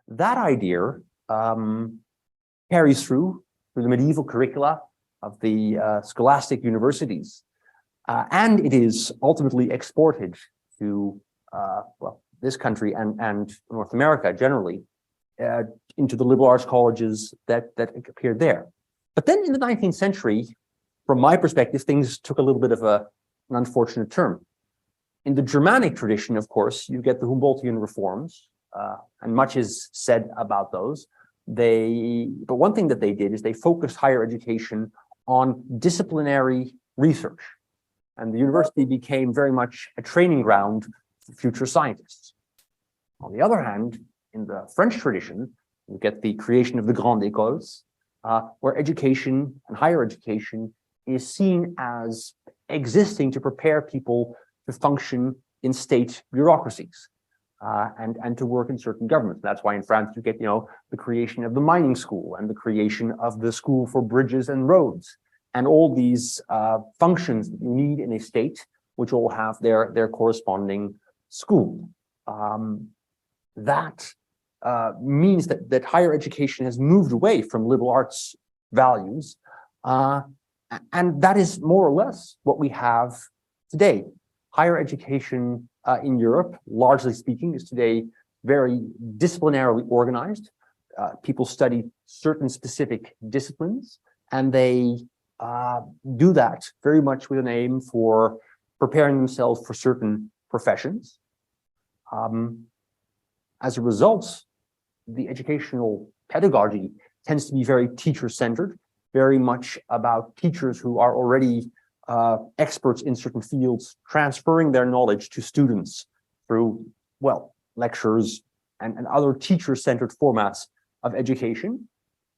That idea carries through the medieval curricula of the scholastic universities, and it is ultimately exported to well, this country and North America generally, into the liberal arts colleges that appeared there. But then in the 19th century, from my perspective, things took a little bit of an unfortunate turn. In the Germanic tradition, of course, you get the Humboldtian reforms, and much is said about those. But one thing that they did is they focused higher education on disciplinary research. And the university became very much a training ground for future scientists. On the other hand, in the French tradition, you get the creation of the grandes écoles, where education and higher education is seen as existing to prepare people to function in state bureaucracies and to work in certain governments. That's why in France you get, the creation of the mining school and the creation of the school for bridges and roads, and all these functions that you need in a state, which all have their corresponding school. That means that higher education has moved away from liberal arts values, and that is more or less what we have today. Higher education in Europe, largely speaking, is today very disciplinarily organized. People study certain specific disciplines, and they do that very much with an aim for preparing themselves for certain professions. As a result, the educational pedagogy tends to be very teacher-centered, very much about teachers who are already experts in certain fields, transferring their knowledge to students through, well, lectures and other teacher-centered formats of education.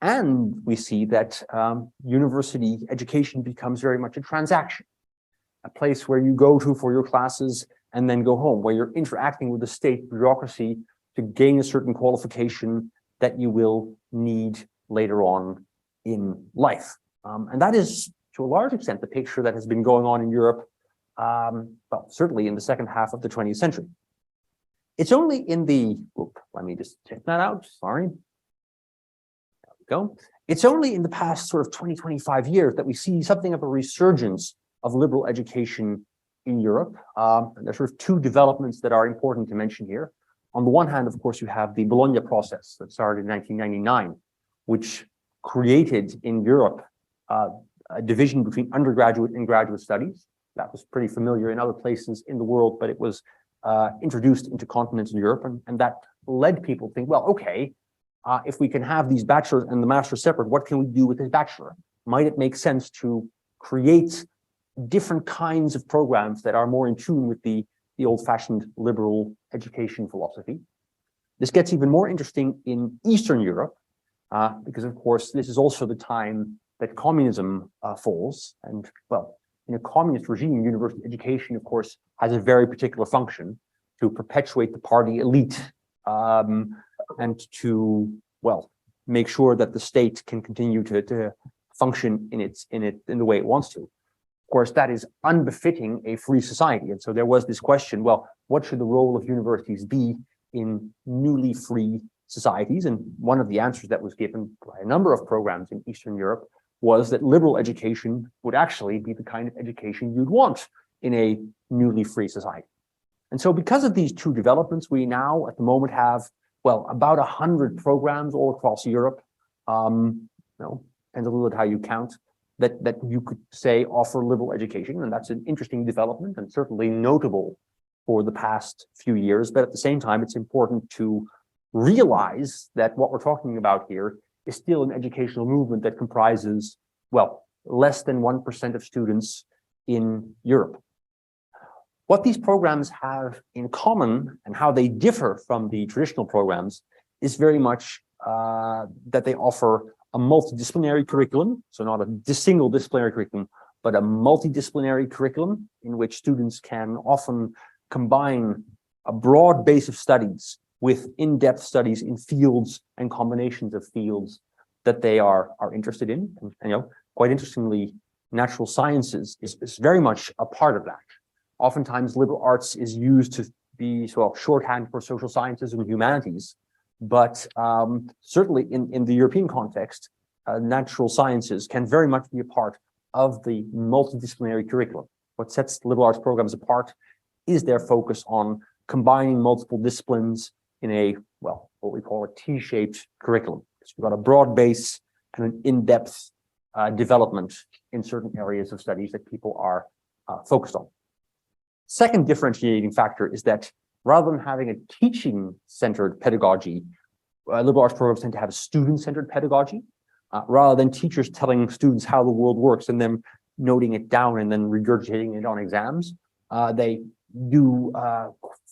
And we see that university education becomes very much a transaction, a place where you go to for your classes and then go home, where you're interacting with the state bureaucracy to gain a certain qualification that you will need later on in life. And that is, to a large extent, the picture that has been going on in Europe, well, certainly in the second half of the 20th century. It's only in the, let me just check that out, sorry. There we go. It's only in the past sort of 20, 25 years that we see something of a resurgence of liberal education in Europe. And there's sort of two developments that are important to mention here. On the one hand, of course, you have the Bologna process that started in 1999, which created in Europe a division between undergraduate and graduate studies. That was pretty familiar in other places in the world, but it was introduced into continental Europe, and that led people to think, well, okay, if we can have these bachelors and the master separate, what can we do with this bachelor? Might it make sense to create different kinds of programs that are more in tune with the old-fashioned liberal education philosophy? This gets even more interesting in Eastern Europe, because of course, this is also the time that communism falls. And well, in a communist regime, university education, of course, has a very particular function to perpetuate the party elite, and to, well, make sure that the state can continue to function in the way it wants to. Of course, that is unbefitting a free society. And so there was this question, well, what should the role of universities be in newly free societies? And one of the answers that was given by a number of programs in Eastern Europe was that liberal education would actually be the kind of education you'd want in a newly free society. And so because of these two developments, we now at the moment have, well, about 100 programs all across Europe, depends a little bit how you count, that you could say offer liberal education. And that's an interesting development and certainly notable for the past few years. But at the same time, it's important to realize that what we're talking about here is still an educational movement that comprises, well, less than 1% of students in Europe. What these programs have in common and how they differ from the traditional programs is very much that they offer a multidisciplinary curriculum, so not a single disciplinary curriculum, but a multidisciplinary curriculum in which students can often combine a broad base of studies with in-depth studies in fields and combinations of fields that they are interested in. And quite interestingly, natural sciences is very much a part of that. Oftentimes, liberal arts is used to be shorthand for social sciences and humanities, but certainly in the European context, natural sciences can very much be a part of the multidisciplinary curriculum. What sets liberal arts programs apart is their focus on combining multiple disciplines in a, well, what we call a T-shaped curriculum. So we've got a broad base and an in-depth development in certain areas of studies that people are focused on. Second differentiating factor is that rather than having a teaching-centered pedagogy, liberal arts programs tend to have a student-centered pedagogy. Rather than teachers telling students how the world works and them noting it down and then regurgitating it on exams, they do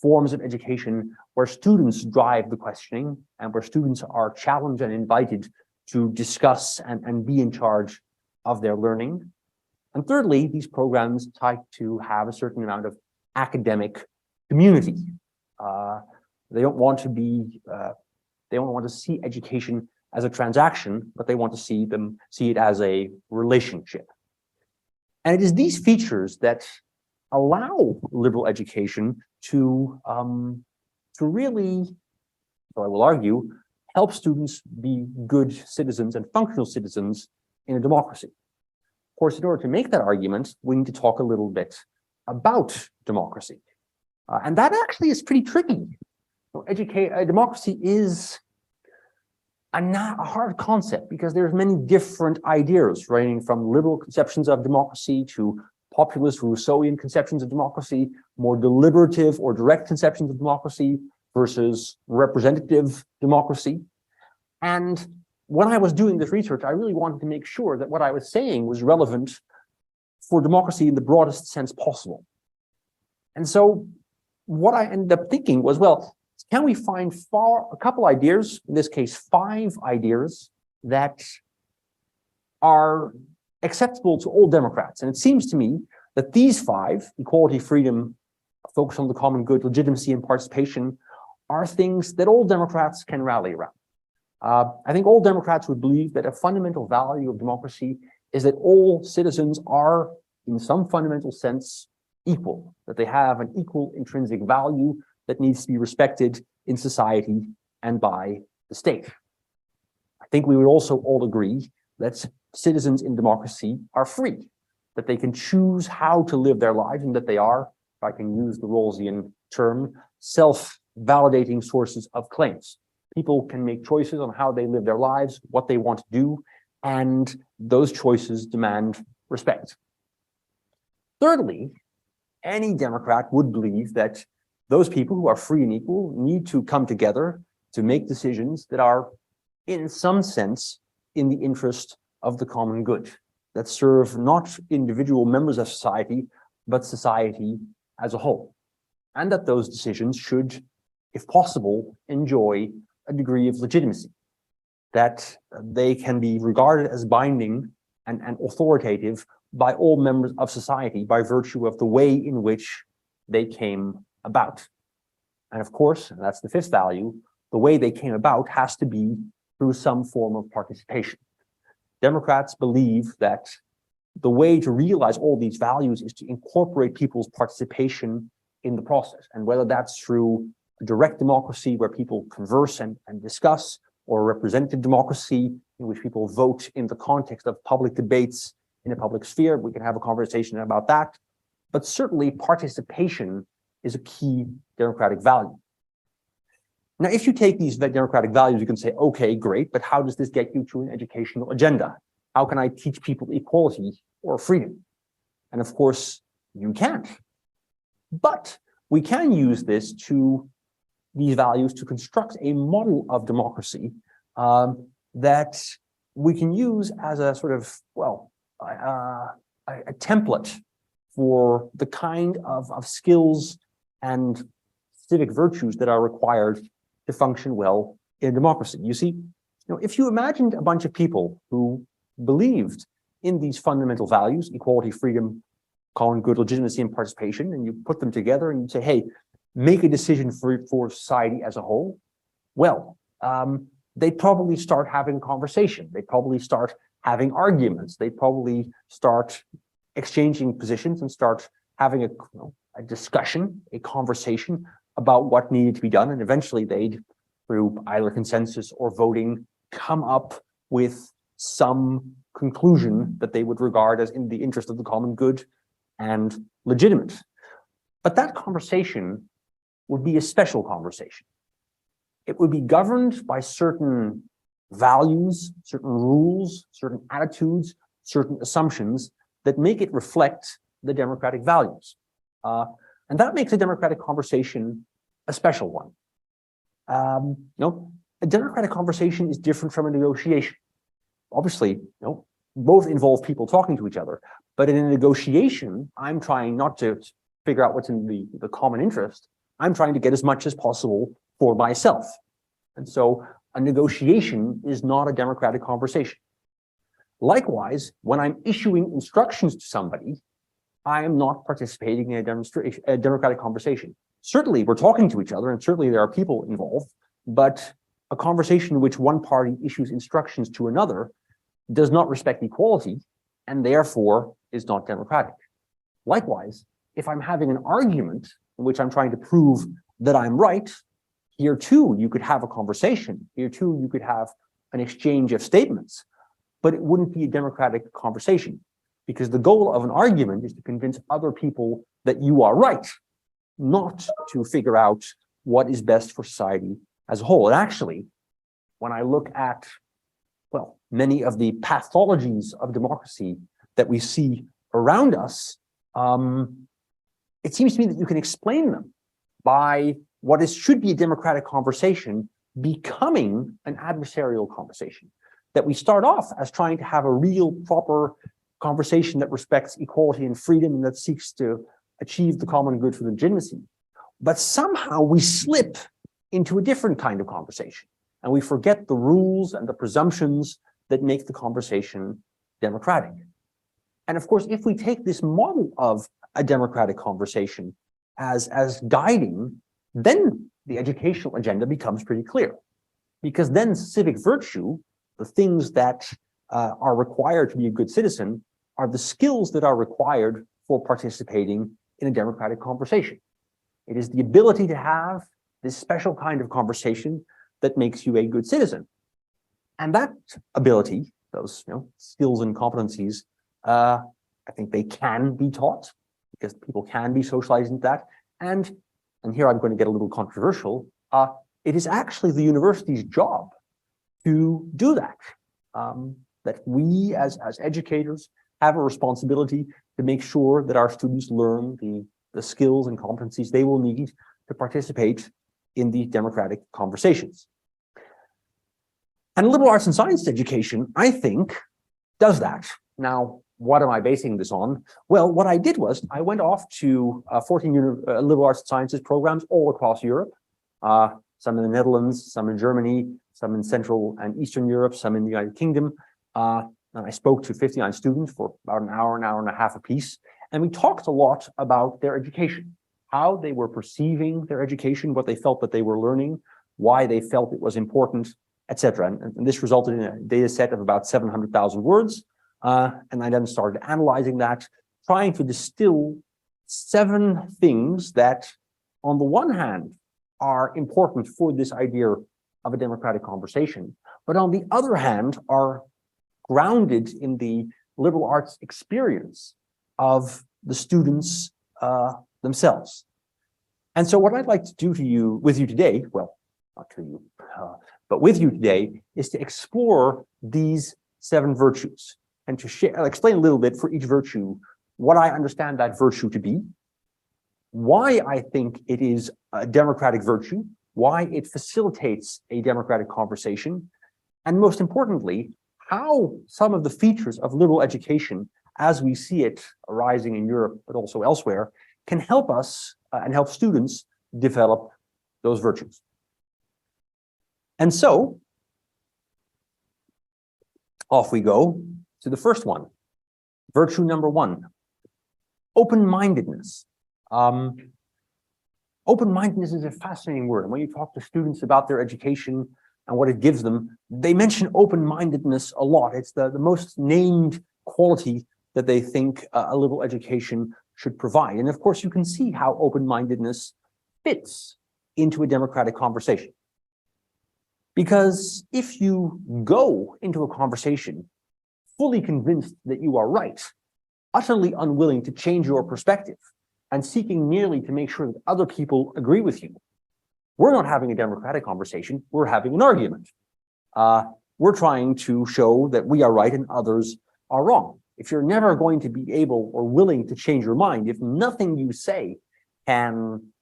forms of education where students drive the questioning and where students are challenged and invited to discuss and be in charge of their learning. And thirdly, these programs try to have a certain amount of academic community. They don't want to be, they don't want to see education as a transaction, but they want to see it as a relationship. And it is these features that allow liberal education to really, so I will argue, help students be good citizens and functional citizens in a democracy. Of course, in order to make that argument, we need to talk a little bit about democracy. And that actually is pretty tricky. Democracy is a hard concept because there's many different ideas, ranging from liberal conceptions of democracy to populist Rousseauian conceptions of democracy, more deliberative or direct conceptions of democracy versus representative democracy. And when I was doing this research, I really wanted to make sure that what I was saying was relevant for democracy in the broadest sense possible. And so what I ended up thinking was, well, can we find a couple ideas, in this case, 5 ideas that are acceptable to all Democrats? And it seems to me that these 5, equality, freedom, focus on the common good, legitimacy, and participation, are things that all Democrats can rally around. I think all Democrats would believe that a fundamental value of democracy is that all citizens are, in some fundamental sense, equal, that they have an equal intrinsic value that needs to be respected in society and by the state. I think we would also all agree that citizens in democracy are free, that they can choose how to live their lives, and that they are, if I can use the Rawlsian term, self-validating sources of claims. People can make choices on how they live their lives, what they want to do, and those choices demand respect. Thirdly, any Democrat would believe that those people who are free and equal need to come together to make decisions that are, in some sense, in the interest of the common good, that serve not individual members of society, but society as a whole. And that those decisions should, if possible, enjoy a degree of legitimacy, that they can be regarded as binding and authoritative by all members of society by virtue of the way in which they came about. And of course, and that's the 5th value, the way they came about has to be through some form of participation. Democrats believe that the way to realize all these values is to incorporate people's participation in the process. And whether that's through direct democracy where people converse and discuss, or representative democracy in which people vote in the context of public debates in a public sphere, we can have a conversation about that. But certainly participation is a key democratic value. Now, if you take these democratic values, you can say, okay, great, but how does this get you to an educational agenda? How can I teach people equality or freedom? And of course, you can't. But we can use these values to construct a model of democracy that we can use as a sort of, well, a template for the kind of skills and civic virtues that are required to function well in democracy. You see, if you imagined a bunch of people who believed in these fundamental values, equality, freedom, common good, legitimacy, and participation, and you put them together and you say, hey, make a decision for society as a whole, well, they'd probably start having conversation. They'd probably start having arguments. They'd probably start exchanging positions and start having a discussion, a conversation about what needed to be done. And eventually they'd through either consensus or voting, come up with some conclusion that they would regard as in the interest of the common good and legitimate. But that conversation would be a special conversation. It would be governed by certain values, certain rules, certain attitudes, certain assumptions that make it reflect the democratic values. And that makes a democratic conversation a special one. A democratic conversation is different from a negotiation. Obviously, both involve people talking to each other, but in a negotiation, I'm trying not to figure out what's in the common interest. I'm trying to get as much as possible for myself. And so a negotiation is not a democratic conversation. Likewise, when I'm issuing instructions to somebody, I am not participating in a democratic conversation. Certainly, we're talking to each other, and certainly there are people involved, but a conversation in which one party issues instructions to another does not respect equality, and therefore is not democratic. Likewise, if I'm having an argument in which I'm trying to prove that I'm right, here too, you could have a conversation. Here too, you could have an exchange of statements, but it wouldn't be a democratic conversation, because the goal of an argument is to convince other people that you are right, not to figure out what is best for society as a whole. And actually, when I look at, well, many of the pathologies of democracy that we see around us, it seems to me that you can explain them by what should be a democratic conversation becoming an adversarial conversation. That we start off as trying to have a real, proper conversation that respects equality and freedom and that seeks to achieve the common good for legitimacy. But somehow we slip into a different kind of conversation, and we forget the rules and the presumptions that make the conversation democratic. And of course, if we take this model of a democratic conversation as guiding, then the educational agenda becomes pretty clear. Because then civic virtue, the things that are required to be a good citizen, are the skills that are required for participating in a democratic conversation. It is the ability to have this special kind of conversation that makes you a good citizen. And that ability, those skills and competencies, I think they can be taught, because people can be socialized into that. And here I'm going to get a little controversial, it is actually the university's job to do that. That we as educators have a responsibility to make sure that our students learn the skills and competencies they will need to participate in the democratic conversations. And liberal arts and science education, I think, does that. Now, what am I basing this on? Well, what I did was I went off to 14 liberal arts and sciences programs all across Europe, some in the Netherlands, some in Germany, some in Central and Eastern Europe, some in the United Kingdom. And I spoke to 59 students for about an hour and a half apiece. And we talked a lot about their education, how they were perceiving their education, what they felt that they were learning, why they felt it was important, etc. And this resulted in a data set of about 700,000 words. And I then started analyzing that, trying to distill 7 things that, on the one hand, are important for this idea of a democratic conversation, but on the other hand, are grounded in the liberal arts experience of the students themselves. And so what I'd like to do with you today, well, not to you, but with you today, is to explore these 7 virtues and to explain a little bit for each virtue what I understand that virtue to be, why I think it is a democratic virtue, why it facilitates a democratic conversation, and most importantly, how some of the features of liberal education, as we see it arising in Europe, but also elsewhere, can help us and help students develop those virtues. And so, off we go to the first one. Virtue number 1, open-mindedness. Open-mindedness is a fascinating word. And when you talk to students about their education and what it gives them, they mention open-mindedness a lot. It's the most named quality that they think a liberal education should provide. And of course, you can see how open-mindedness fits into a democratic conversation. Because if you go into a conversation fully convinced that you are right, utterly unwilling to change your perspective, and seeking merely to make sure that other people agree with you, we're not having a democratic conversation, we're having an argument. We're trying to show that we are right and others are wrong. If you're never going to be able or willing to change your mind, if nothing you say can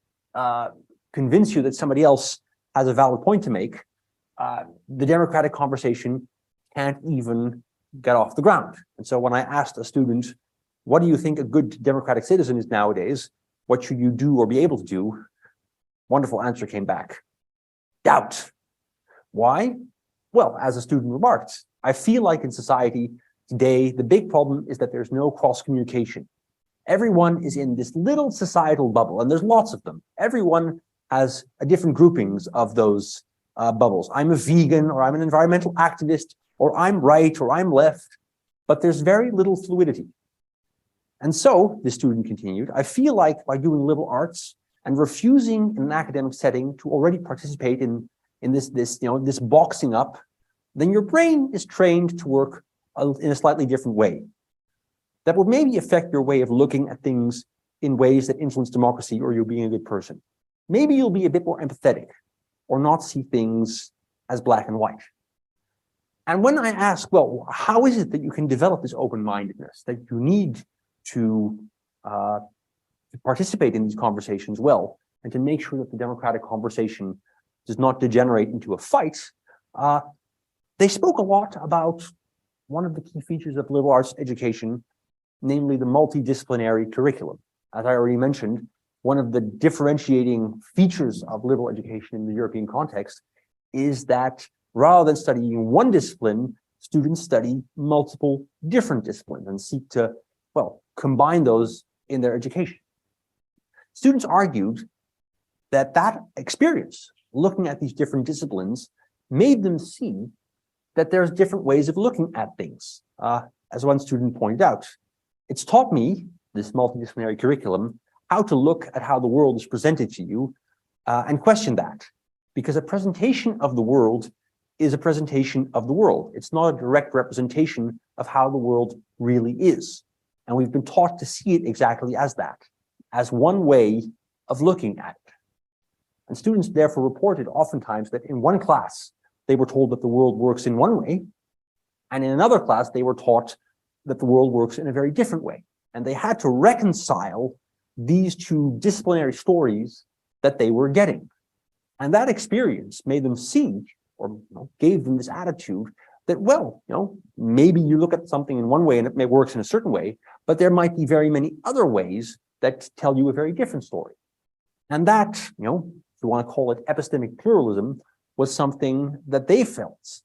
convince you that somebody else has a valid point to make, the democratic conversation can't even get off the ground. And so when I asked a student, what do you think a good democratic citizen is nowadays? What should you do or be able to do? Wonderful answer came back. Doubt. Why? Well, as a student remarked, I feel like in society today, the big problem is that there's no cross-communication. Everyone is in this little societal bubble, and there's lots of them. Everyone has a different groupings of those bubbles. I'm a vegan, or I'm an environmental activist, or I'm right, or I'm left, but there's very little fluidity. And so, the student continued, I feel like by doing liberal arts and refusing in an academic setting to already participate in this boxing up, then your brain is trained to work in a slightly different way. That will maybe affect your way of looking at things in ways that influence democracy or you being a good person. Maybe you'll be a bit more empathetic or not see things as black and white. And when I ask, well, how is it that you can develop this open-mindedness, that you need to participate in these conversations well, and to make sure that the democratic conversation does not degenerate into a fight, they spoke a lot about one of the key features of liberal arts education, namely the multidisciplinary curriculum. As I already mentioned, one of the differentiating features of liberal education in the European context is that rather than studying one discipline, students study multiple different disciplines and seek to, well, combine those in their education. Students argued that that experience, looking at these different disciplines, made them see that there's different ways of looking at things. As one student pointed out, it's taught me, this multidisciplinary curriculum, how to look at how the world is presented to you and question that. Because a presentation of the world is a presentation of the world. It's not a direct representation of how the world really is. And we've been taught to see it exactly as that, as one way of looking at it. And students therefore reported oftentimes that in one class, they were told that the world works in one way, and in another class, they were taught that the world works in a very different way. And they had to reconcile these two disciplinary stories that they were getting. And that experience made them see, or gave them this attitude that, well, maybe you look at something in one way and it works in a certain way, but there might be very many other ways that tell you a very different story. And that, if you want to call it epistemic pluralism, was something that they felt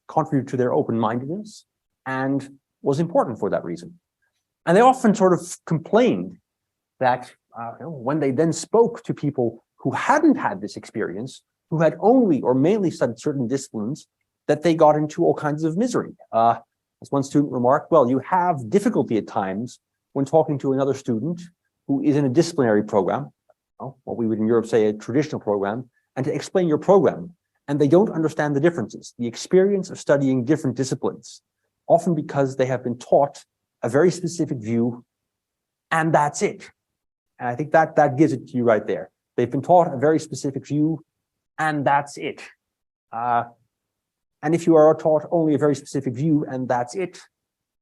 contributed to their open-mindedness and was important for that reason. And they often sort of complained that when they then spoke to people who hadn't had this experience, who had only or mainly studied certain disciplines, that they got into all kinds of misery. As one student remarked, well, you have difficulty at times when talking to another student who is in a disciplinary program, what we would in Europe say a traditional program, and to explain your program, and they don't understand the differences, the experience of studying different disciplines, often because they have been taught a very specific view, and that's it. And I think that gives it to you right there. They've been taught a very specific view, and that's it. And if you are taught only a very specific view, and that's it,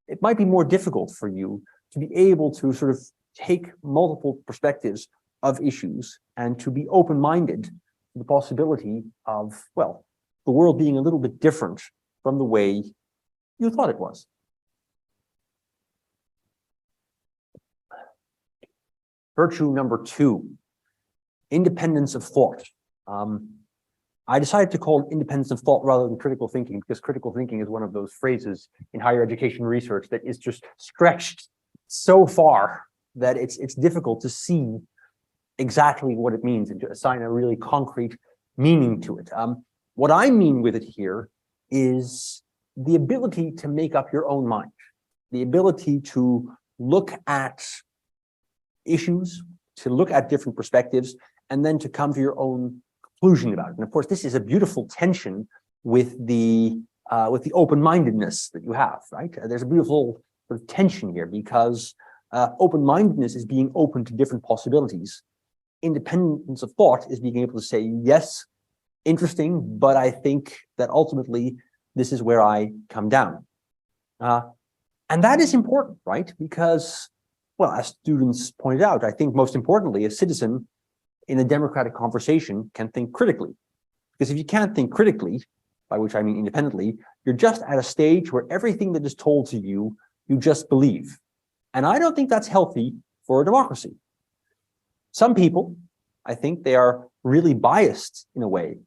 it might be more difficult for you to be able to sort of take multiple perspectives of issues and to be open-minded to the possibility of, well, the world being a little bit different from the way you thought it was. Virtue number 2, independence of thought. I decided to call it independence of thought rather than critical thinking, because critical thinking is one of those phrases in higher education research that is just stretched so far that it's difficult to see exactly what it means and to assign a really concrete meaning to it. What I mean with it here is the ability to make up your own mind, the ability to look at issues, to look at different perspectives, and then to come to your own conclusion about it. And of course, this is a beautiful tension with the open-mindedness that you have, right? There's a beautiful sort of tension here because open-mindedness is being open to different possibilities. Independence of thought is being able to say, yes, interesting, but I think that ultimately this is where I come down. And that is important, right? Because, well, as students pointed out, I think most importantly, a citizen in a democratic conversation can think critically. Because if you can't think critically, by which I mean independently, you're just at a stage where everything that is told to you, you just believe. And I don't think that's healthy for a democracy. Some people, I think they are really biased in a way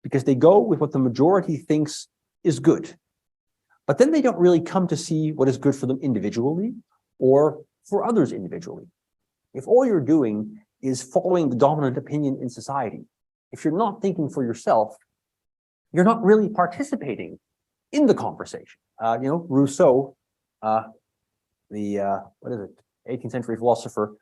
because they go with what the majority thinks is good. But then they don't really come to see what is good for them individually or for others individually. If all you're doing is following the dominant opinion in society, if you're not thinking for yourself, you're not really participating in the conversation. Rousseau, what is it, 18th century philosopher,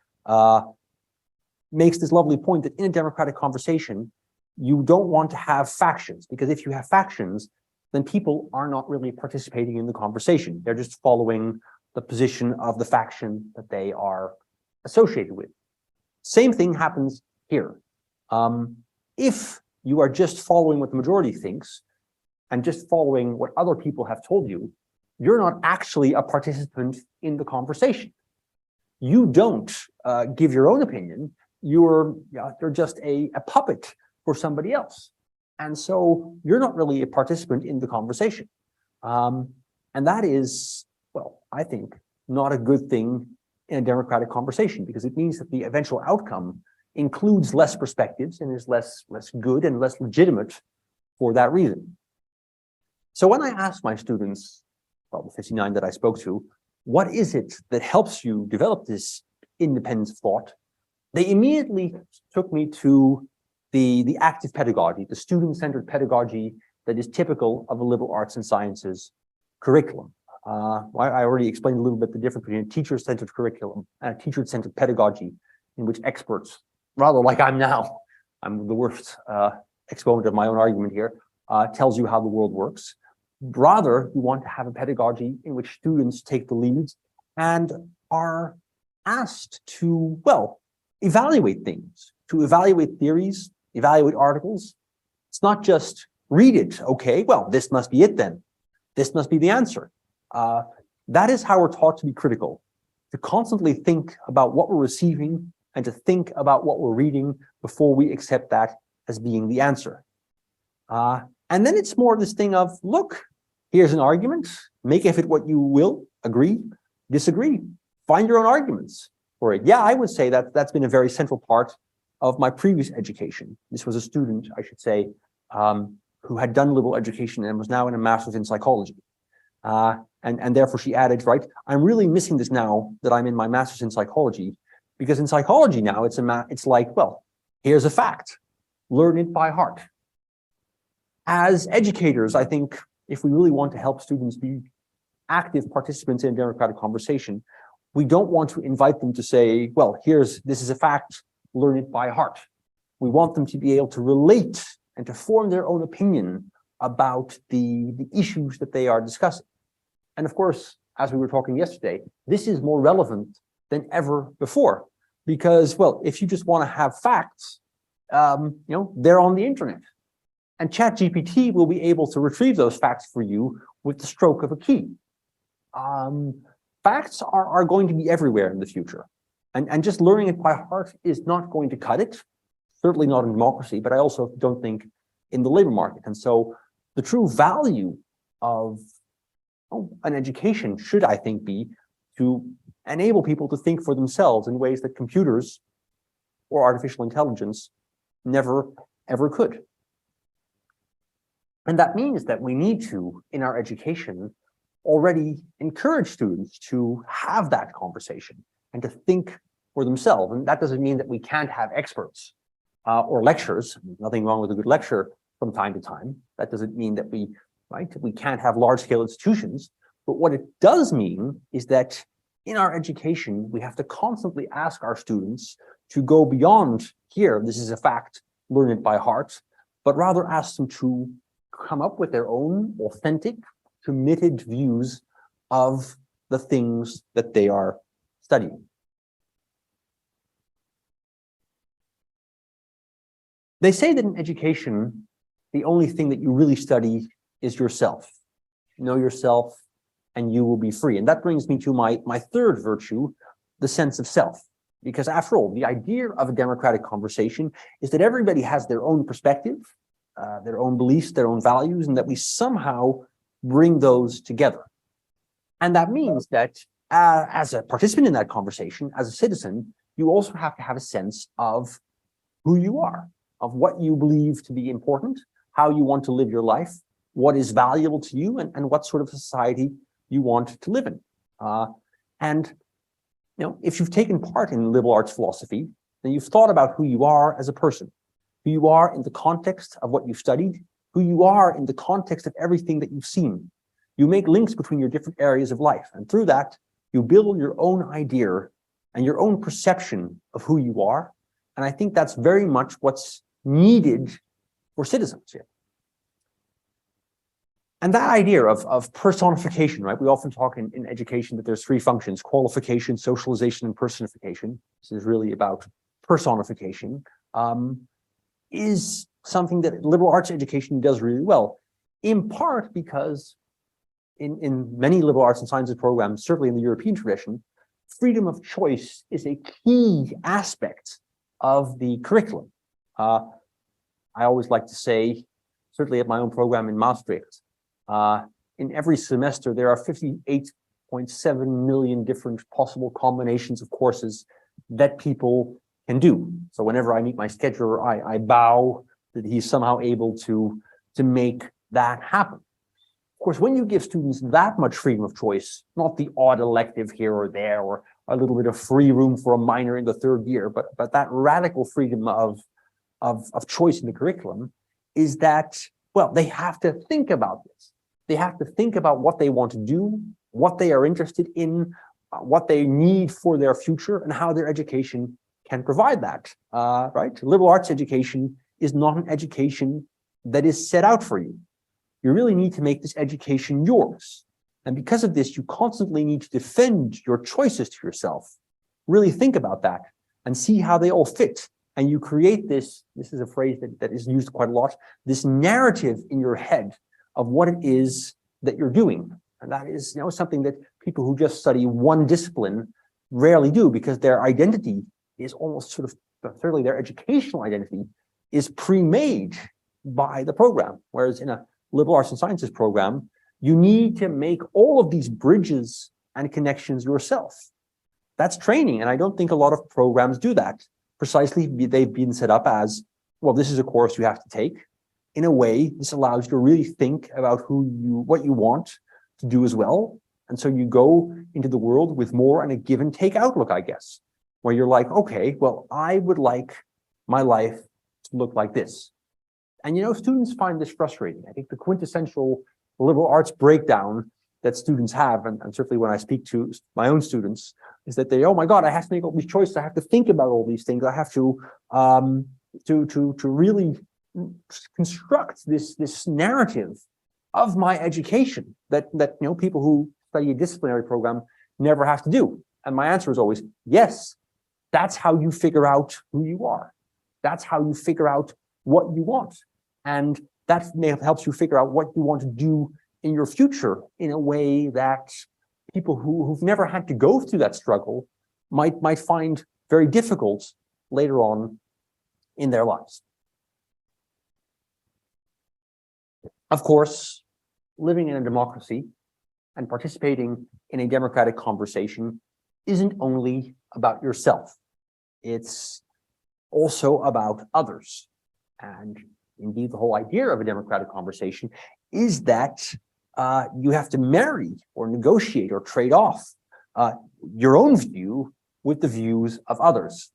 makes this lovely point that in a democratic conversation, you don't want to have factions, because if you have factions, then people are not really participating in the conversation. They're just following the position of the faction that they are associated with. Same thing happens here. If you are just following what the majority thinks and just following what other people have told you, you're not actually a participant in the conversation. You don't give your own opinion. You're just a puppet for somebody else. And so you're not really a participant in the conversation. And that is, well, I think, not a good thing in a democratic conversation, because it means that the eventual outcome includes less perspectives and is less good and less legitimate for that reason. So when I asked my students, well, the 59 that I spoke to, what is it that helps you develop this independence of thought? They immediately took me to the active pedagogy, the student-centered pedagogy that is typical of a liberal arts and sciences curriculum. I already explained a little bit the difference between a teacher-centered curriculum and a teacher-centered pedagogy, in which experts, rather like I'm now, I'm the worst exponent of my own argument here, tells you how the world works. Rather, you want to have a pedagogy in which students take the lead and are asked to, well, evaluate things, to evaluate theories, evaluate articles. It's not just read it, okay, well, this must be it then. This must be the answer. That is how we're taught to be critical, to constantly think about what we're receiving and to think about what we're reading before we accept that as being the answer. And then it's more this thing of, look, here's an argument, make of it what you will, agree, disagree, find your own arguments for it. Yeah, I would say that that's been a very central part of my previous education. This was a student, I should say, who had done liberal education and was now in a master's in psychology. And therefore she added, right, I'm really missing this now that I'm in my master's in psychology, because in psychology now it's like, well, here's a fact, learn it by heart. As educators, I think if we really want to help students be active participants in a democratic conversation, we don't want to invite them to say, well, this is a fact, learn it by heart. We want them to be able to relate and to form their own opinion about the issues that they are discussing. And of course, as we were talking yesterday, this is more relevant than ever before, because, well, if you just want to have facts, they're on the internet. And ChatGPT will be able to retrieve those facts for you with the stroke of a key. Facts are going to be everywhere in the future. And just learning it by heart is not going to cut it, certainly not in democracy, but I also don't think in the labor market. And so the true value of an education should, I think, be to enable people to think for themselves in ways that computers or artificial intelligence never, ever could. And that means that we need to, in our education, already encourage students to have that conversation and to think for themselves. And that doesn't mean that we can't have experts or lectures. Nothing wrong with a good lecture from time to time. That doesn't mean that we can't have large-scale institutions. But what it does mean is that in our education, we have to constantly ask our students to go beyond here, this is a fact, learn it by heart, but rather ask them to come up with their own authentic, committed views of the things that they are studying. They say that in education, the only thing that you really study is yourself. Know yourself and you will be free. And that brings me to my third virtue, the sense of self. Because after all, the idea of a democratic conversation is that everybody has their own perspective, their own beliefs, their own values, and that we somehow bring those together. And that means that as a participant in that conversation, as a citizen, you also have to have a sense of who you are, of what you believe to be important, how you want to live your life, what is valuable to you, and what sort of society you want to live in. And you know, if you've taken part in liberal arts philosophy, then you've thought about who you are as a person, who you are in the context of what you've studied, who you are in the context of everything that you've seen. You make links between your different areas of life, and through that, you build your own idea and your own perception of who you are. And I think that's very much what's needed for citizens here. And that idea of personification, right? We often talk in education that there's three functions: qualification, socialization, and personification. This is really about personification, is something that liberal arts education does really well, in part because in many liberal arts and sciences programs, certainly in the European tradition, freedom of choice is a key aspect of the curriculum. I always like to say, certainly at my own program in Maastricht, in every semester, there are 58.7 million different possible combinations of courses that people can do. So whenever I meet my scheduler, I bow that he's somehow able to make that happen. Of course, when you give students that much freedom of choice, not the odd elective here or there, or a little bit of free room for a minor in the third year, but that radical freedom of choice in the curriculum, is that, well, they have to think about this. They have to think about what they want to do, what they are interested in, what they need for their future, and how their education can provide that, right? Liberal arts education is not an education that is set out for you. You really need to make this education yours. And because of this, you constantly need to defend your choices to yourself. Really think about that and see how they all fit. And you create this is a phrase that is used quite a lot, this narrative in your head of what it is that you're doing. And that is, you know, something that people who just study one discipline rarely do, because their identity is almost sort of, certainly their educational identity is pre-made by the program. Whereas in a liberal arts and sciences program, you need to make all of these bridges and connections yourself. That's training, and I don't think a lot of programs do that. Precisely, they've been set up as, well, this is a course you have to take. In a way, this allows you to really think about what you want to do as well. And so you go into the world with more and a give and take outlook, I guess, where you're like, okay, well, I would like my life to look like this. And, you know, students find this frustrating. I think the quintessential liberal arts breakdown that students have, and certainly when I speak to my own students, is that they, oh my God, I have to make all these choices. I have to think about all these things. I have to really construct this narrative of my education that you know, people who study a disciplinary program never have to do. And my answer is always yes. That's how you figure out who you are. That's how you figure out what you want, and that helps you figure out what you want to do in your future in a way that people who've never had to go through that struggle might find very difficult later on in their lives. Of course, living in a democracy and participating in a democratic conversation isn't only about yourself. It's also about others. And indeed, the whole idea of a democratic conversation is that you have to marry or negotiate or trade off your own view with the views of others.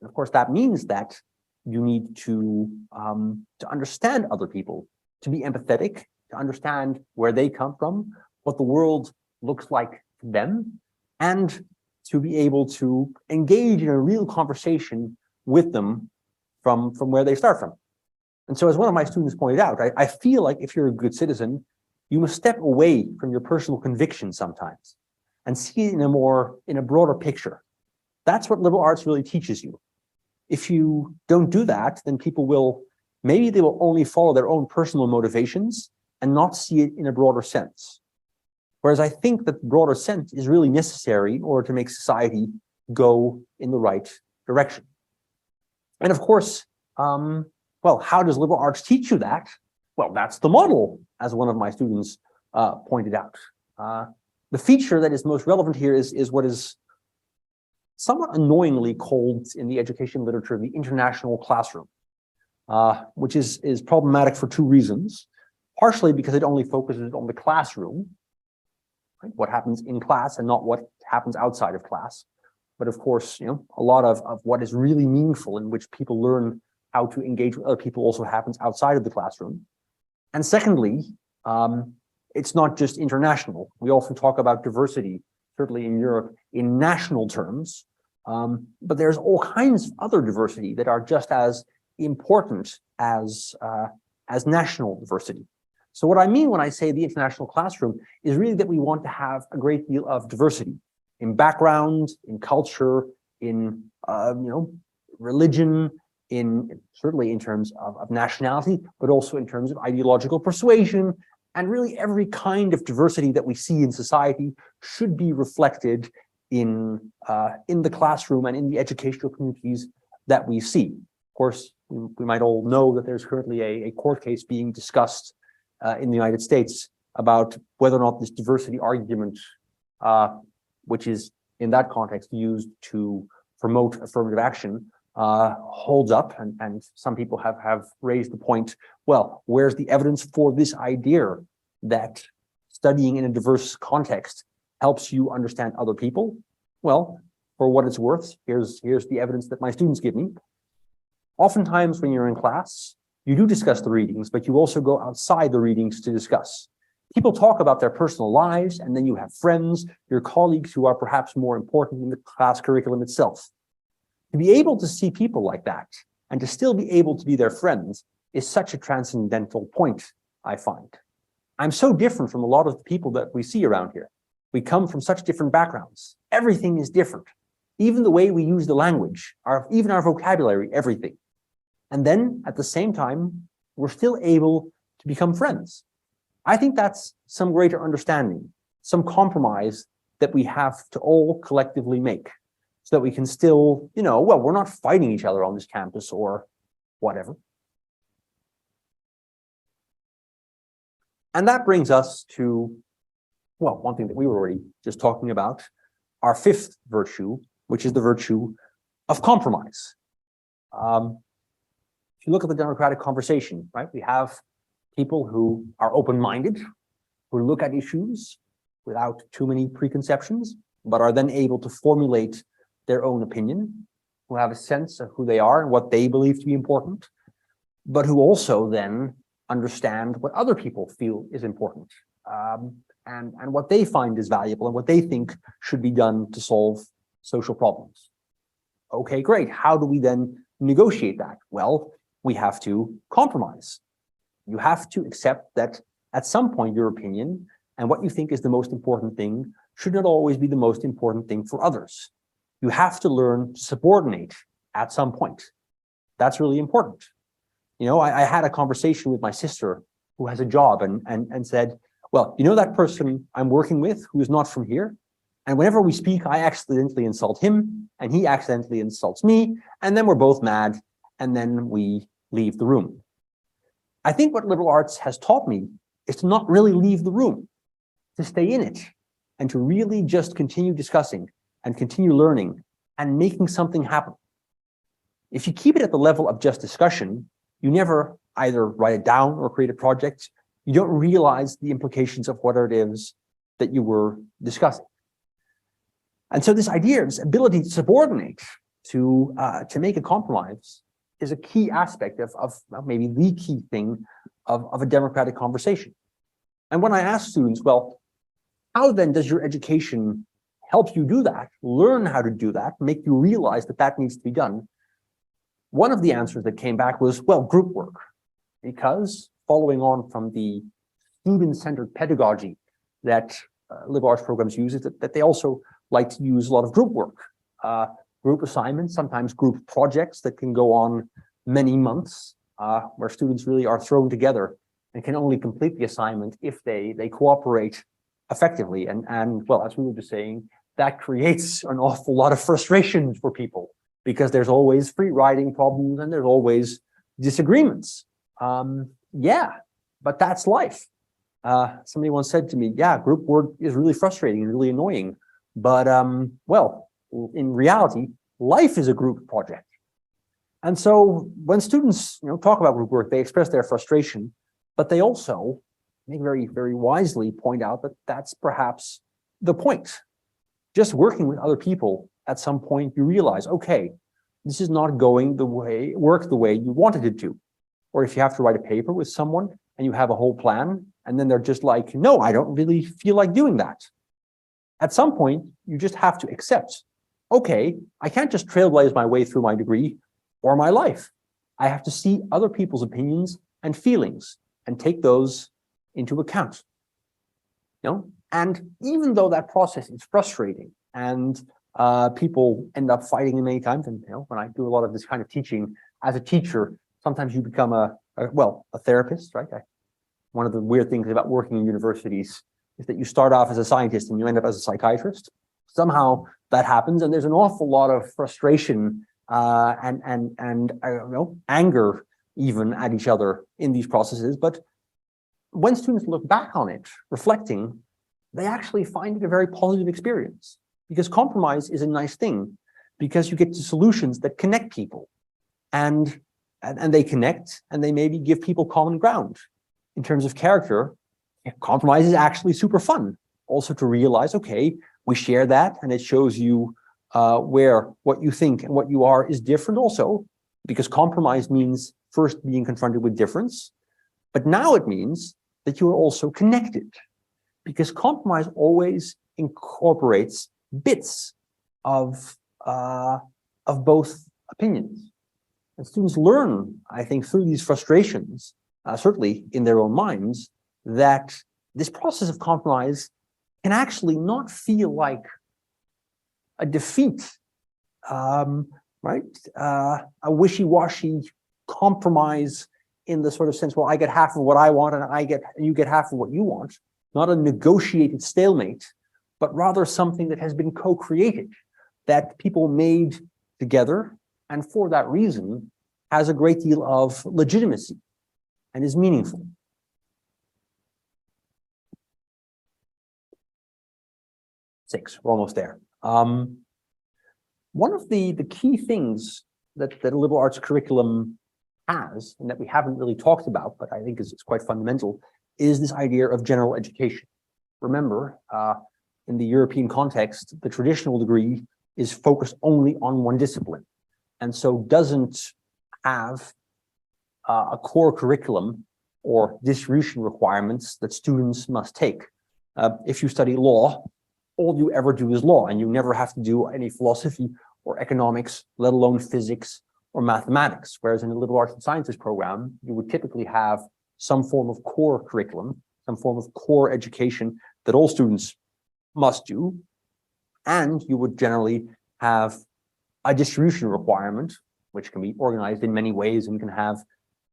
And of course, that means that you need to understand other people, to be empathetic, to understand where they come from, what the world looks like to them, and to be able to engage in a real conversation with them from where they start from. And so as one of my students pointed out, I feel like if you're a good citizen, you must step away from your personal convictions sometimes and see it in a broader picture. That's what liberal arts really teaches you. If you don't do that, then maybe they will only follow their own personal motivations and not see it in a broader sense. Whereas I think that the broader sense is really necessary in order to make society go in the right direction. And of course, well, how does liberal arts teach you that? Well, that's the model, as one of my students pointed out. The feature that is most relevant here is what is somewhat annoyingly called in the education literature the international classroom, which is problematic for two reasons. Partially because it only focuses on the classroom, right? What happens in class and not what happens outside of class. But of course, a lot of what is really meaningful in which people learn how to engage with other people also happens outside of the classroom. And secondly, it's not just international. We often talk about diversity, certainly in Europe, in national terms, but there's all kinds of other diversity that are just as important as national diversity. So what I mean when I say the international classroom is really that we want to have a great deal of diversity in background, in culture, in religion, certainly in terms of nationality, but also in terms of ideological persuasion, and really every kind of diversity that we see in society should be reflected in the classroom and in the educational communities that we see. Of course, we might all know that there's currently a court case being discussed in the United States about whether or not this diversity argument, which is in that context used to promote affirmative action, holds up. And some people have raised the point, well, where's the evidence for this idea that studying in a diverse context helps you understand other people? Well, for what it's worth, here's the evidence that my students give me. Oftentimes when you're in class, you do discuss the readings, but you also go outside the readings to discuss. People talk about their personal lives, and then you have friends, your colleagues who are perhaps more important in the class curriculum itself. To be able to see people like that, and to still be able to be their friends, is such a transcendental point, I find. I'm so different from a lot of the people that we see around here. We come from such different backgrounds. Everything is different. Even the way we use the language, even our vocabulary, everything. And then at the same time, we're still able to become friends. I think that's some greater understanding, some compromise that we have to all collectively make so that we can still, well, we're not fighting each other on this campus or whatever. And that brings us to, well, one thing that we were already just talking about, our fifth virtue, which is the virtue of compromise. If you look at the democratic conversation, right, we have people who are open-minded, who look at issues without too many preconceptions, but are then able to formulate their own opinion, who have a sense of who they are and what they believe to be important, but who also then understand what other people feel is important, and what they find is valuable and what they think should be done to solve social problems. Okay, great. How do we then negotiate that? Well, we have to compromise. You have to accept that at some point your opinion and what you think is the most important thing should not always be the most important thing for others. You have to learn to subordinate at some point. That's really important. I had a conversation with my sister who has a job and said, well, that person I'm working with who is not from here, and whenever we speak, I accidentally insult him and he accidentally insults me, and then we're both mad, and then we leave the room. I think what liberal arts has taught me is to not really leave the room, to stay in it, and to really just continue discussing and continue learning and making something happen. If you keep it at the level of just discussion, you never either write it down or create a project. You don't realize the implications of whatever it is that you were discussing. And so this idea, this ability to subordinate, to make a compromise, is a key aspect of maybe the key thing of a democratic conversation. And when I ask students, well, how then does your education help you do that, learn how to do that, make you realize that that needs to be done? One of the answers that came back was, well, group work. because following on from the student-centered pedagogy that liberal arts programs use, is that they also like to use a lot of group work, group assignments, sometimes group projects that can go on many months, where students really are thrown together and can only complete the assignment if they cooperate effectively. And well, as we were just saying, that creates an awful lot of frustration for people because there's always free riding problems and there's always disagreements. Yeah, but that's life. Somebody once said to me, yeah, group work is really frustrating and really annoying. But well, in reality, life is a group project. And so when students talk about group work, they express their frustration, but they also very, very wisely point out that that's perhaps the point. Just working with other people, at some point you realize, okay, this is not going the way you wanted it to. Or if you have to write a paper with someone and you have a whole plan, and then they're just like, no, I don't really feel like doing that. At some point, you just have to accept, okay, I can't just trailblaze my way through my degree or my life. I have to see other people's opinions and feelings and take those into account. And even though that process is frustrating and people end up fighting many times, and when I do a lot of this kind of teaching as a teacher, sometimes you become a therapist, right? One of the weird things about working in universities is that you start off as a scientist and you end up as a psychiatrist. Somehow that happens, and there's an awful lot of frustration and anger even at each other in these processes. But when students look back on it, reflecting, they actually find it a very positive experience, because compromise is a nice thing, because you get to solutions that connect people, and they connect, and they maybe give people common ground. In terms of character, compromise is actually super fun. Also to realize, okay, we share that, and it shows you where what you think and what you are is different also, because compromise means first being confronted with difference, but now it means that you are also connected, because compromise always incorporates bits of both opinions. And students learn, I think, through these frustrations, certainly in their own minds, that this process of compromise can actually not feel like a defeat, right? A wishy-washy compromise in the sort of sense, well, I get half of what I want and you get half of what you want. Not a negotiated stalemate, but rather something that has been co-created, that people made together, and for that reason has a great deal of legitimacy and is meaningful. We're almost there. One of the key things that a liberal arts curriculum has, and that we haven't really talked about, but I think is quite fundamental, is this idea of general education. Remember, in the European context, the traditional degree is focused only on one discipline, and so doesn't have a core curriculum or distribution requirements that students must take. If you study law, all you ever do is law, and you never have to do any philosophy or economics, let alone physics or mathematics. Whereas in a liberal arts and sciences program, you would typically have some form of core curriculum, some form of core education that all students must do. And you would generally have a distribution requirement, which can be organized in many ways and can have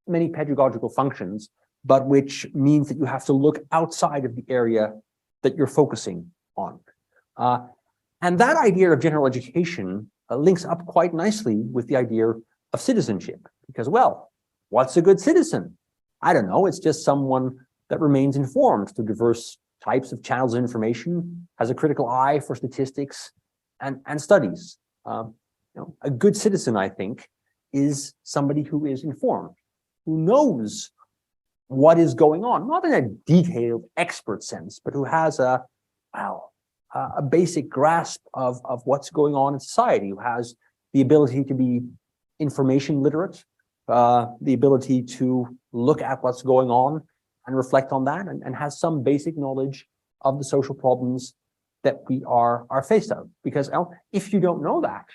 many pedagogical functions, but which means that you have to look outside of the area that you're focusing on. And that idea of general education links up quite nicely with the idea of citizenship, because, well, what's a good citizen? I don't know, it's just someone that remains informed through diverse types of channels of information, has a critical eye for statistics and studies. A good citizen, I think, is somebody who is informed, who knows what is going on, not in a detailed expert sense, but who has a basic grasp of what's going on in society, who has the ability to be information literate, the ability to look at what's going on and reflect on that, and has some basic knowledge of the social problems that we are faced with. Because if you don't know that,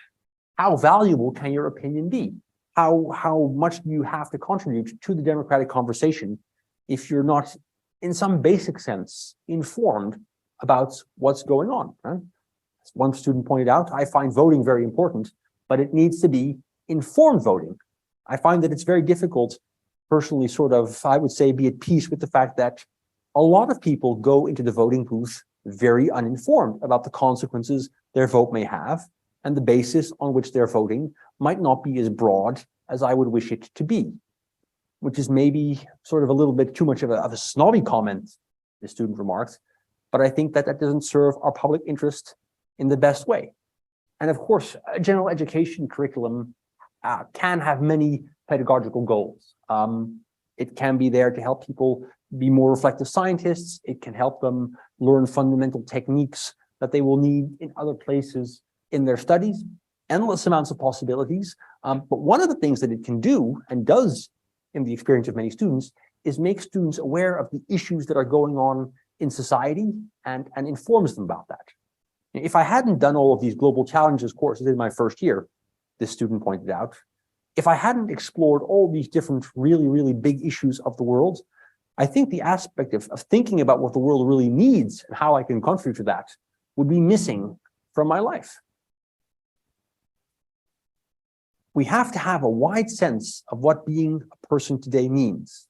how valuable can your opinion be? how much do you have to contribute to the democratic conversation if you're not, in some basic sense, informed about what's going on? Right? As one student pointed out, I find voting very important, but it needs to be informed voting. I find that it's very difficult, personally, sort of, I would say, be at peace with the fact that a lot of people go into the voting booth very uninformed about the consequences their vote may have, and the basis on which they're voting might not be as broad as I would wish it to be, which is maybe sort of a little bit too much of a snobby comment, the student remarked, but I think that that doesn't serve our public interest in the best way. And of course, a general education curriculum can have many pedagogical goals. It can be there to help people be more reflective scientists. It can help them learn fundamental techniques that they will need in other places in their studies. Endless amounts of possibilities. But one of the things that it can do, and does in the experience of many students, is make students aware of the issues that are going on in society and informs them about that. If I hadn't done all of these global challenges courses in my first year, this student pointed out, if I hadn't explored all these different really, really big issues of the world, I think the aspect of thinking about what the world really needs and how I can contribute to that would be missing from my life. We have to have a wide sense of what being a person today means.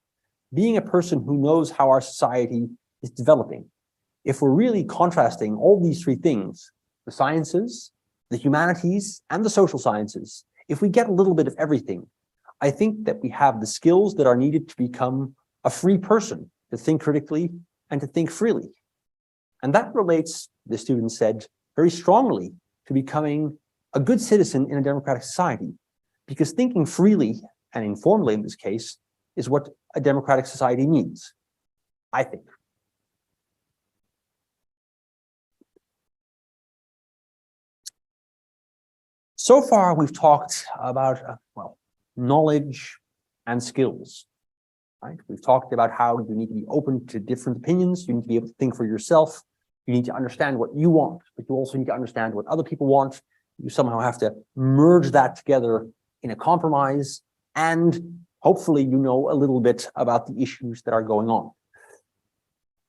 Being a person who knows how our society is developing. If we're really contrasting all these three things, the sciences, the humanities, and the social sciences, if we get a little bit of everything, I think that we have the skills that are needed to become a free person, to think critically and to think freely. And that relates, the student said, very strongly to becoming a good citizen in a democratic society, because thinking freely and informedly in this case is what a democratic society needs, I think. So far, we've talked about, well, knowledge and skills, right? We've talked about how you need to be open to different opinions. You need to be able to think for yourself. You need to understand what you want, but you also need to understand what other people want. You somehow have to merge that together in a compromise, and hopefully you know a little bit about the issues that are going on.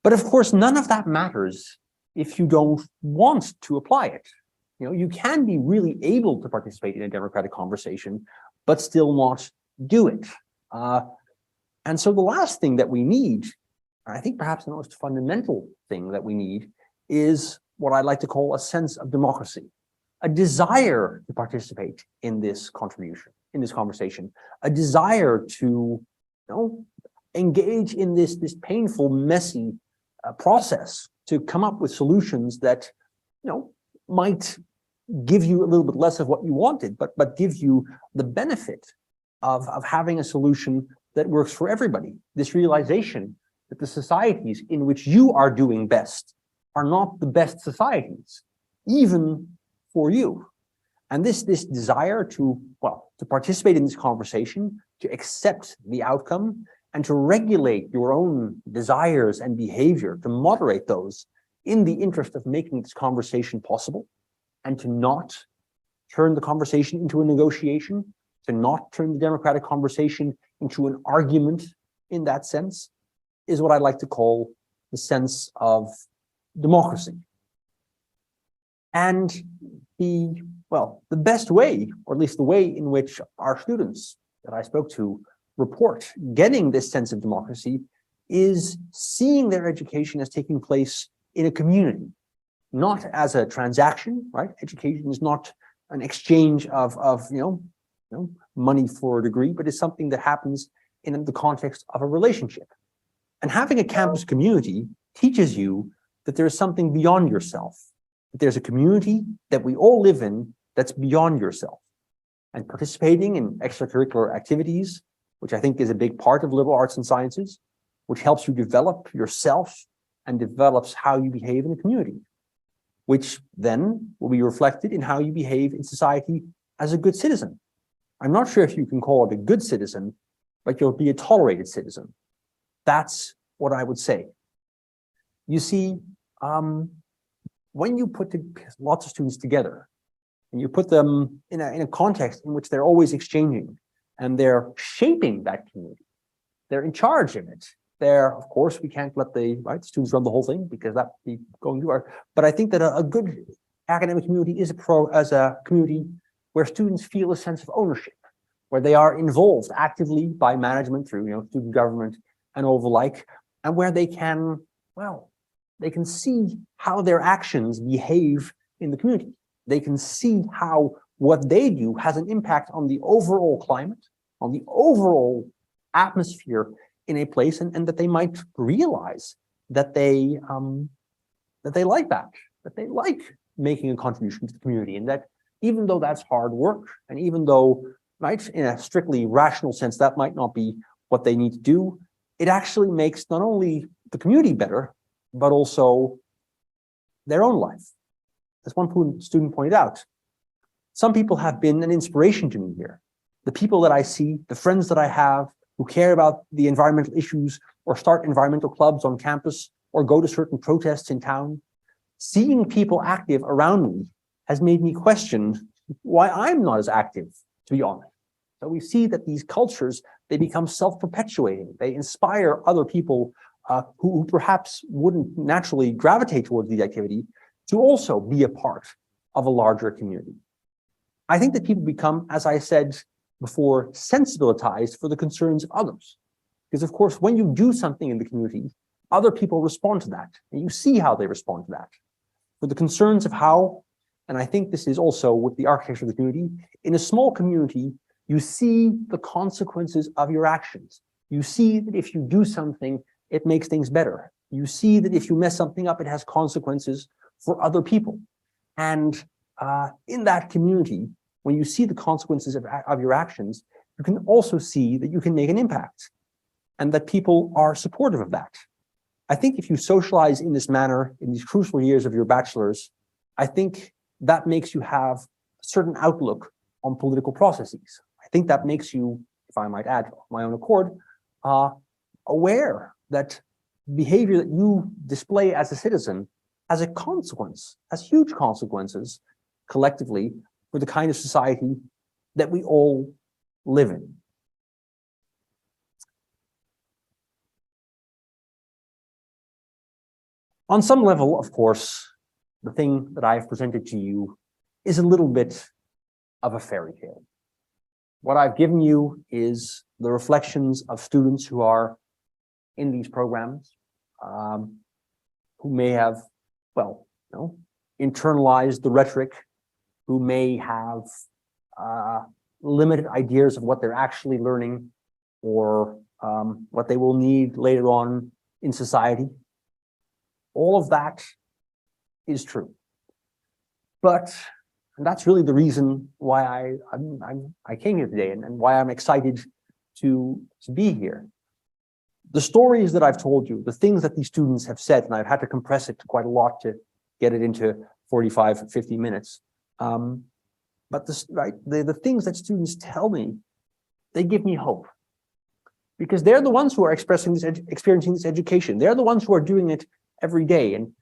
But of course, none of that matters if you don't want to apply it. You know, you can be really able to participate in a democratic conversation, but still not do it. And so the last thing that we need, I think perhaps the most fundamental thing that we need, is what I like to call a sense of democracy, a desire to participate in this contribution, in this conversation, a desire to, engage in this painful, messy process to come up with solutions that, might give you a little bit less of what you wanted, but give you the benefit of having a solution that works for everybody. This realization that the societies in which you are doing best are not the best societies, even for you. And this desire to participate in this conversation, to accept the outcome, and to regulate your own desires and behavior, to moderate those in the interest of making this conversation possible, and to not turn the conversation into a negotiation, to not turn the democratic conversation into an argument in that sense, is what I like to call the sense of democracy. And the best way, or at least the way in which our students that I spoke to report getting this sense of democracy, is seeing their education as taking place in a community, not as a transaction, right? Education is not an exchange of money for a degree, but it's something that happens in the context of a relationship. And having a campus community teaches you that there is something beyond yourself, that there's a community that we all live in that's beyond yourself. And participating in extracurricular activities, which I think is a big part of liberal arts and sciences, which helps you develop yourself and develops how you behave in a community, which then will be reflected in how you behave in society as a good citizen. I'm not sure if you can call it a good citizen, but you'll be a tolerated citizen. That's what I would say. You see, when you put lots of students together and you put them in a context in which they're always exchanging, and they're shaping that community. They're in charge of it. They're, of course, we can't let the students run the whole thing because that'd be going too far. But I think that a good academic community is a community where students feel a sense of ownership, where they are involved actively by management through student government and all the like, and where they can, well, they can see how their actions behave in the community. They can see how what they do has an impact on the overall climate, on the overall atmosphere in a place, and that they might realize that they like that they like making a contribution to the community, and that even though that's hard work, and even though, right, in a strictly rational sense, that might not be what they need to do, it actually makes not only the community better, but also their own life. As one student pointed out, some people have been an inspiration to me here. The people that I see, the friends that I have who care about the environmental issues or start environmental clubs on campus or go to certain protests in town, seeing people active around me has made me question why I'm not as active, to be honest. So we see that these cultures, they become self-perpetuating. They inspire other people who perhaps wouldn't naturally gravitate towards the activity to also be a part of a larger community. I think that people become, as I said before, sensibilized for the concerns of others. Because of course, when you do something in the community, other people respond to that, and you see how they respond to that. For the concerns of how, and I think this is also with the architecture of the community, in a small community, you see the consequences of your actions. You see that if you do something, it makes things better. You see that if you mess something up, it has consequences for other people. And in that community, when you see the consequences of your actions, you can also see that you can make an impact and that people are supportive of that. I think if you socialize in this manner in these crucial years of your bachelor's, I think that makes you have a certain outlook on political processes. I think that makes you, if I might add, of my own accord, aware that behavior that you display as a citizen has a consequence, has huge consequences collectively for the kind of society that we all live in. On some level, of course, the thing that I have presented to you is a little bit of a fairy tale. What I've given you is the reflections of students who are in these programs, who may have, well, internalized the rhetoric, who may have limited ideas of what they're actually learning or what they will need later on in society. All of that is true. But and that's really the reason why I came here today and why I'm excited to be here. The stories that I've told you, the things that these students have said, and I've had to compress it quite a lot to get it into 45, 50 minutes. But the things that students tell me, they give me hope. Because they're the ones who are experiencing this education. They're the ones who are doing it every day. And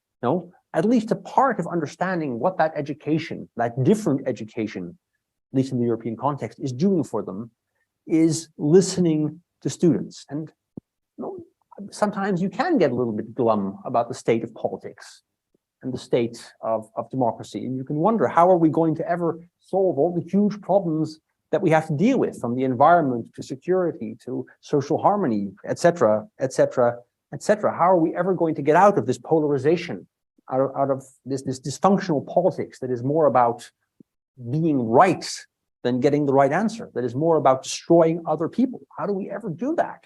at least a part of understanding what that education, that different education, at least in the European context, is doing for them, is listening to students. And sometimes you can get a little bit glum about the state of politics and the state of democracy. And you can wonder, how are we going to ever solve all the huge problems that we have to deal with, from the environment to security to social harmony, et cetera, et cetera, et cetera? How are we ever going to get out of this polarization, out of this dysfunctional politics that is more about being right than getting the right answer, that is more about destroying other people? How do we ever do that?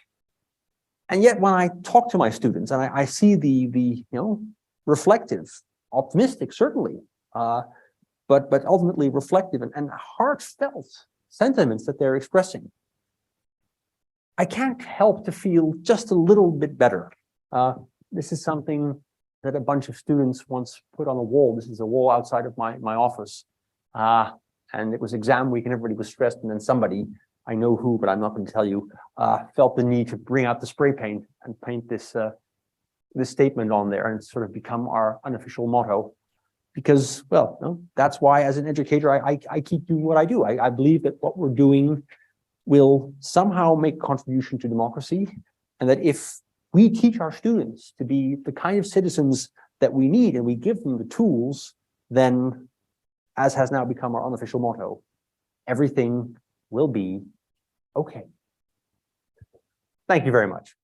And yet when I talk to my students and I see the reflective, optimistic, certainly, but ultimately reflective and heartfelt sentiments that they're expressing, I can't help to feel just a little bit better. This is something that a bunch of students once put on a wall. This is a wall outside of my office. And it was exam week and everybody was stressed. And then somebody, I know who, but I'm not going to tell you, felt the need to bring out the spray paint and paint this statement on there, and it's sort of become our unofficial motto. Because, well, that's why as an educator, I keep doing what I do. I believe that what we're doing will somehow make contribution to democracy, and that if we teach our students to be the kind of citizens that we need and we give them the tools, then, as has now become our unofficial motto, everything will be okay. Thank you very much.